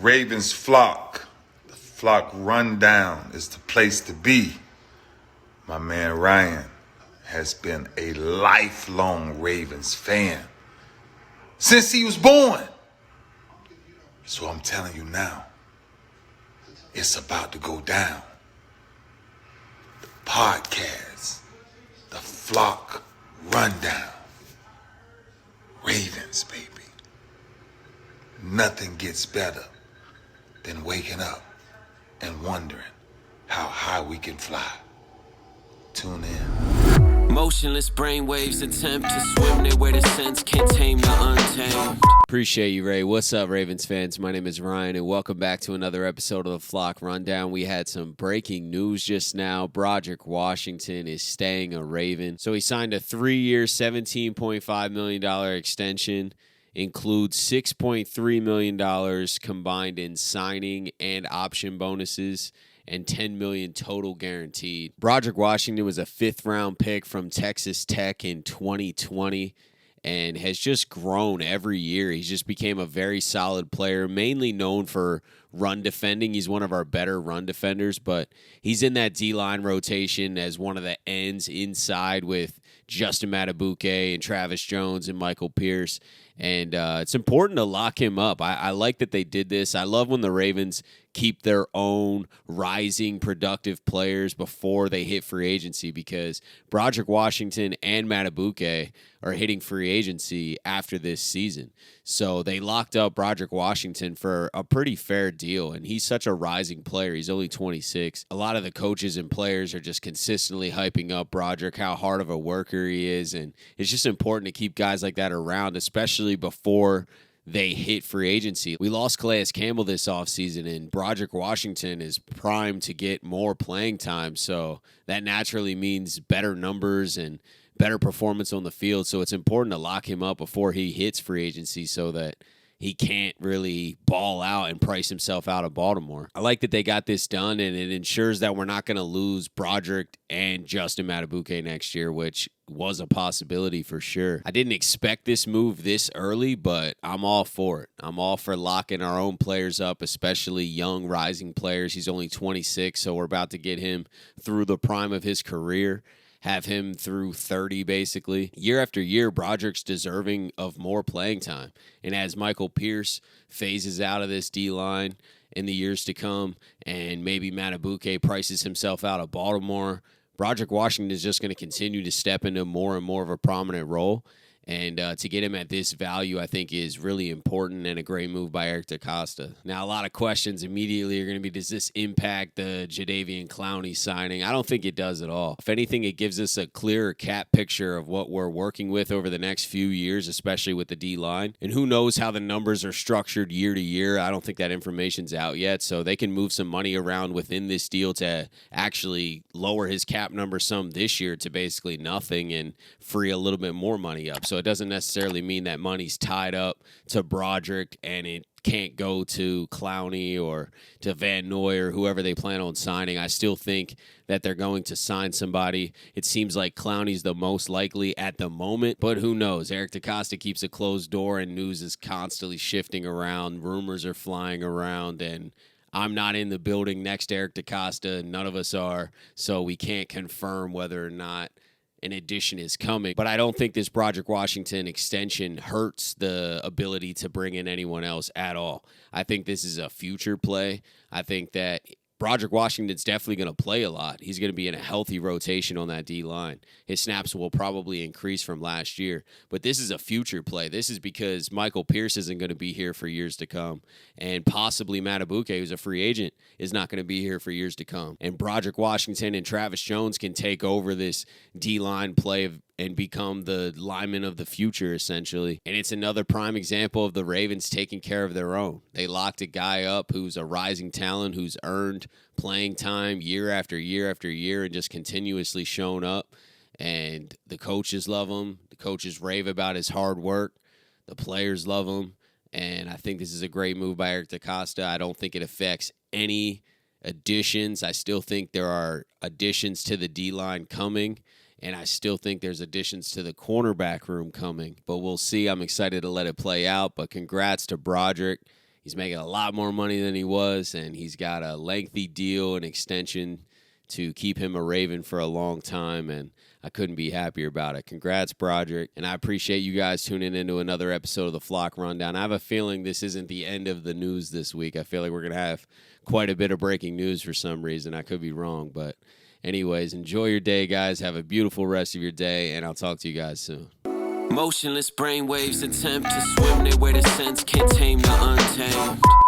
Ravens flock. The flock rundown is the place to be. My man Ryan has been a lifelong Ravens fan since he was born. So I'm telling you now, it's about to go down. The podcast, the flock rundown. Ravens, baby. Nothing gets better than waking up and wondering how high we can fly. Tune in. Motionless brainwaves attempt to swim their way to sense, can't tame the untamed. Appreciate you, Ray. What's up, Ravens fans? My name is Ryan, and welcome back to another episode of the Flock Rundown. We had some breaking news just now. Broderick Washington is staying a Raven. So he signed a 3-year, $17.5 million extension. Includes $6.3 million combined in signing and option bonuses, and $10 million total guaranteed. Broderick Washington was a 5th-round pick from Texas Tech in 2020 and has just grown every year. He's just became a very solid player, mainly known for run defending. He's one of our better run defenders, but he's in that D-line rotation as one of the ends inside with Justin Madubuike and Travis Jones and Michael Pierce. And it's important to lock him up. I like that they did this. I love when the Ravens keep their own rising productive players before they hit free agency, because Broderick Washington and Madubuike are hitting free agency after this season. So they locked up Broderick Washington for a pretty fair deal, and he's such a rising player. He's only 26. A lot of the coaches and players are just consistently hyping up Broderick, how hard of a worker he is, and it's just important to keep guys like that around, especially before they hit free agency. We lost Calais Campbell this offseason, and Broderick Washington is primed to get more playing time, so that naturally means better numbers and better performance on the field. So it's important to lock him up before he hits free agency so that he can't really ball out and price himself out of Baltimore. I like that they got this done, and it ensures that we're not going to lose Broderick and Justin Madubuike next year, which was a possibility for sure. I didn't expect this move this early, but I'm all for it. I'm all for locking our own players up, especially young rising players. He's only 26, so we're about to get him through the prime of his career. Have him through 30, basically. Year after year, Broderick's deserving of more playing time. And as Michael Pierce phases out of this D-line in the years to come, and maybe Madubuike prices himself out of Baltimore, Broderick Washington is just going to continue to step into more and more of a prominent role. And to get him at this value, I think, is really important and a great move by Eric DeCosta. Now, a lot of questions immediately are going to be, does this impact the Jadeveon Clowney signing? I don't think it does at all. If anything, it gives us a clearer cap picture of what we're working with over the next few years, especially with the D-line. And who knows how the numbers are structured year to year. I don't think that information's out yet, so they can move some money around within this deal to actually lower his cap number some this year to basically nothing and free a little bit more money up. So it doesn't necessarily mean that money's tied up to Broderick and it can't go to Clowney or to Van Noy or whoever they plan on signing. I still think that they're going to sign somebody. It seems like Clowney's the most likely at the moment, but who knows? Eric DeCosta keeps a closed door, and news is constantly shifting around. Rumors are flying around, and I'm not in the building next to Eric DeCosta. None of us are, so we can't confirm whether or not an addition is coming. But I don't think this Broderick Washington extension hurts the ability to bring in anyone else at all. I think this is a future play. I think that Broderick Washington's definitely going to play a lot. He's going to be in a healthy rotation on that D-line. His snaps will probably increase from last year. But this is a future play. This is because Michael Pierce isn't going to be here for years to come. And possibly Madubuike, who's a free agent, is not going to be here for years to come. And Broderick Washington and Travis Jones can take over this D-line play and become the linemen of the future, essentially. And it's another prime example of the Ravens taking care of their own. They locked a guy up who's a rising talent, who's earned playing time year after year after year and just continuously shown up. And the coaches love him. The coaches rave about his hard work. The players love him. And I think this is a great move by Eric DeCosta. I don't think it affects any additions. I still think there are additions to the D-line coming. And I still think there's additions to the cornerback room coming. But we'll see. I'm excited to let it play out. But congrats to Broderick He's making a lot more money than he was, and he's got a lengthy deal, an extension to keep him a Raven for a long time, and I couldn't be happier about it. Congrats, Broderick, and I appreciate you guys tuning into another episode of the Flock Rundown. I have a feeling this isn't the end of the news this week. I feel like we're going to have quite a bit of breaking news for some reason. I could be wrong, but anyways, enjoy your day, guys. Have a beautiful rest of your day, and I'll talk to you guys soon. Motionless brainwaves attempt to swim their way to sense, can't tame the untamed.